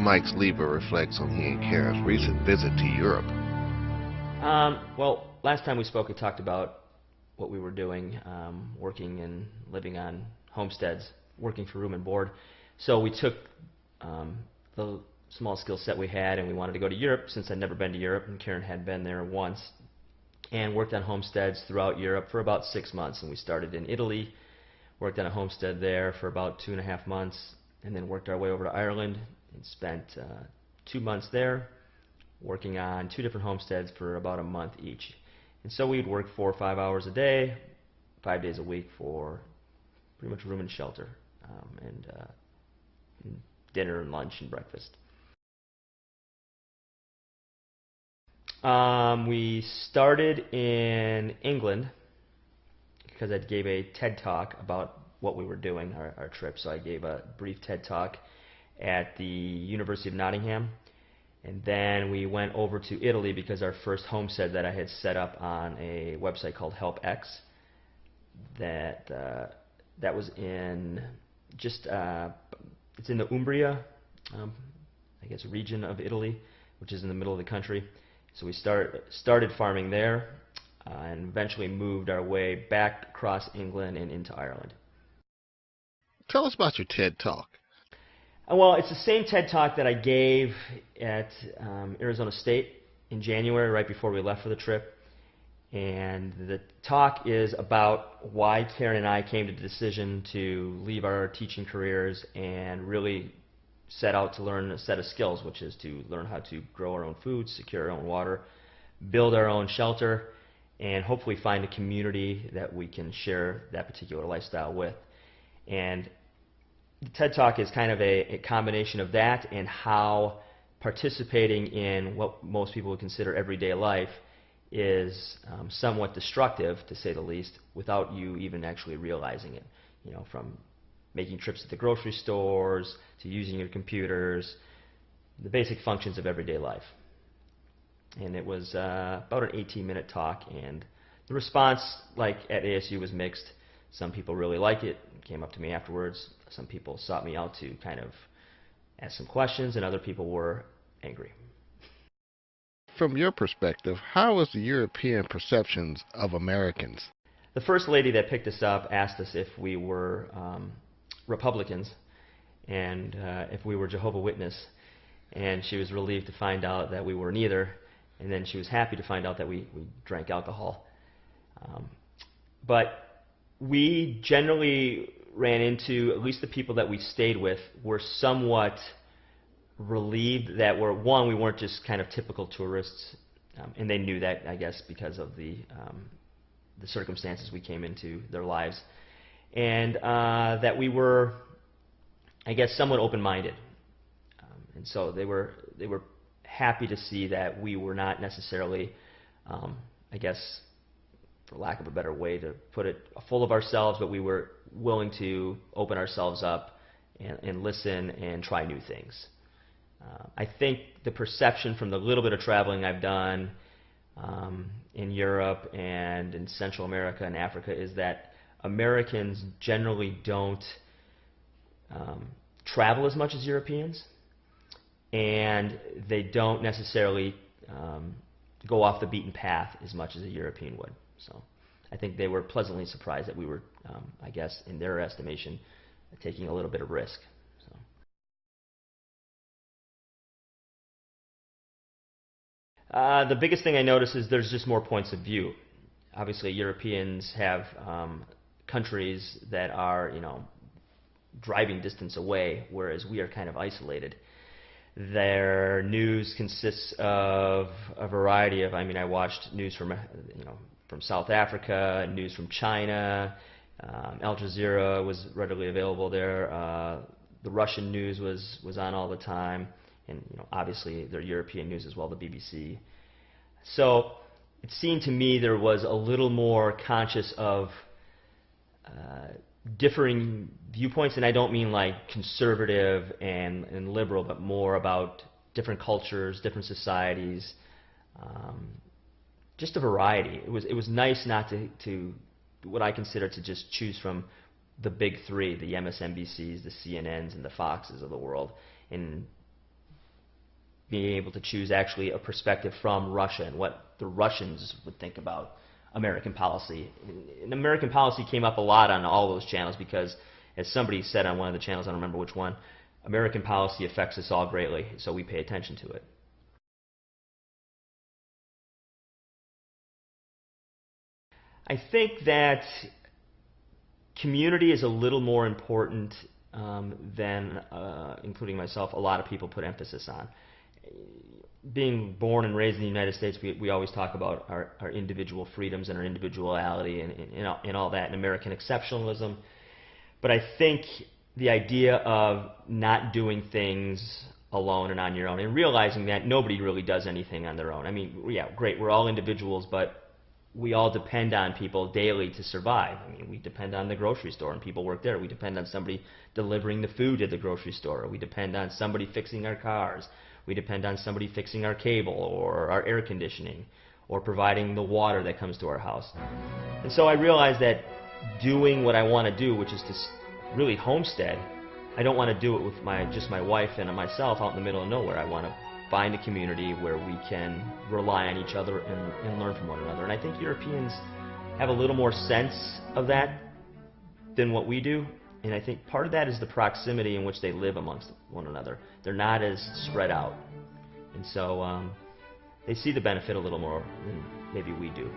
Mike Sliwa reflects on he and Karen's recent visit to Europe. Well, last time we spoke, we talked about what we were doing, working and living on homesteads, working for room and board. So we took the small skill set we had, and we wanted to go to Europe, since I'd never been to Europe, and Karen had been there once, and worked on homesteads throughout Europe for about 6 months. And we started in Italy, worked on a homestead there for about 2.5 months, and then worked our way over to Ireland and spent 2 months there working on 2 different homesteads for about a month each. And so we'd work 4 or 5 hours a day, 5 days a week, for pretty much room and shelter, and dinner and lunch and breakfast. We started in England because I gave a TED Talk about what we were doing, our trip. So I gave a brief TED Talk at the University of Nottingham. And then we went over to Italy because our first homestead that I had set up on a website called HelpX, that was in just it's in the Umbria, I guess, region of Italy, which is in the middle of the country. So we started farming there, and eventually moved our way back across England and into Ireland. Tell us about your TED Talk. Well, it's the same TED Talk that I gave at Arizona State in January, right before we left for the trip. And the talk is about why Karen and I came to the decision to leave our teaching careers and really set out to learn a set of skills, which is to learn how to grow our own food, secure our own water, build our own shelter, and hopefully find a community that we can share that particular lifestyle with. And the TED Talk is kind of a combination of that and how participating in what most people would consider everyday life is somewhat destructive, to say the least, without you even actually realizing it. You know, from making trips to the grocery stores to using your computers, the basic functions of everyday life. And it was about an 18-minute talk, and the response, like at ASU, was mixed. Some people really liked it, came up to me afterwards. Some people sought me out to kind of ask some questions, and other people were angry. From your perspective, how is the European perceptions of Americans? The first lady that picked us up asked us if we were Republicans and if we were Jehovah's Witness, and she was relieved to find out that we were neither, and then she was happy to find out that we drank alcohol. But we generally ran into, at least the people that we stayed with, were somewhat relieved that we weren't just kind of typical tourists, and they knew that, I guess, because of the circumstances we came into their lives, and that we were, I guess, somewhat open-minded, and so they were happy to see that we were not necessarily, I guess, for lack of a better way to put it, full of ourselves, but we were willing to open ourselves up and listen and try new things. I think the perception from the little bit of traveling I've done in Europe and in Central America and Africa is that Americans generally don't travel as much as Europeans, and they don't necessarily go off the beaten path as much as a European would. So I think they were pleasantly surprised that we were, I guess, in their estimation, taking a little bit of risk. The biggest thing I notice is there's just more points of view. Obviously, Europeans have countries that are, driving distance away, whereas we are kind of isolated. Their news consists of a variety of, I watched news from, from South Africa, news from China, Al Jazeera was readily available there, the Russian news was on all the time, and obviously their European news as well, the BBC. So it seemed to me there was a little more conscious of differing viewpoints, and I don't mean like conservative and liberal, but more about different cultures, different societies, just a variety. It was nice not to what I consider to just choose from the big three, the MSNBCs, the CNNs, and the Foxes of the world, and being able to choose actually a perspective from Russia and what the Russians would think about American policy. And American policy came up a lot on all those channels because, as somebody said on one of the channels, I don't remember which one, American policy affects us all greatly, so we pay attention to it. I think that community is a little more important than, including myself, a lot of people put emphasis on. Being born and raised in the United States, we always talk about our individual freedoms and our individuality and all that, and American exceptionalism. But I think the idea of not doing things alone and on your own, and realizing that nobody really does anything on their own. I mean, yeah, great, we're all individuals, but we all depend on people daily to survive. I mean, we depend on the grocery store and people work there. We depend on somebody delivering the food to the grocery store. We depend on somebody fixing our cars. We depend on somebody fixing our cable or our air conditioning or providing the water that comes to our house. And so I realized that doing what I want to do, which is to really homestead, I don't want to do it with just my wife and myself out in the middle of nowhere. I want to find a community where we can rely on each other and learn from one another. And I think Europeans have a little more sense of that than what we do. And I think part of that is the proximity in which they live amongst one another. They're not as spread out. And so they see the benefit a little more than maybe we do.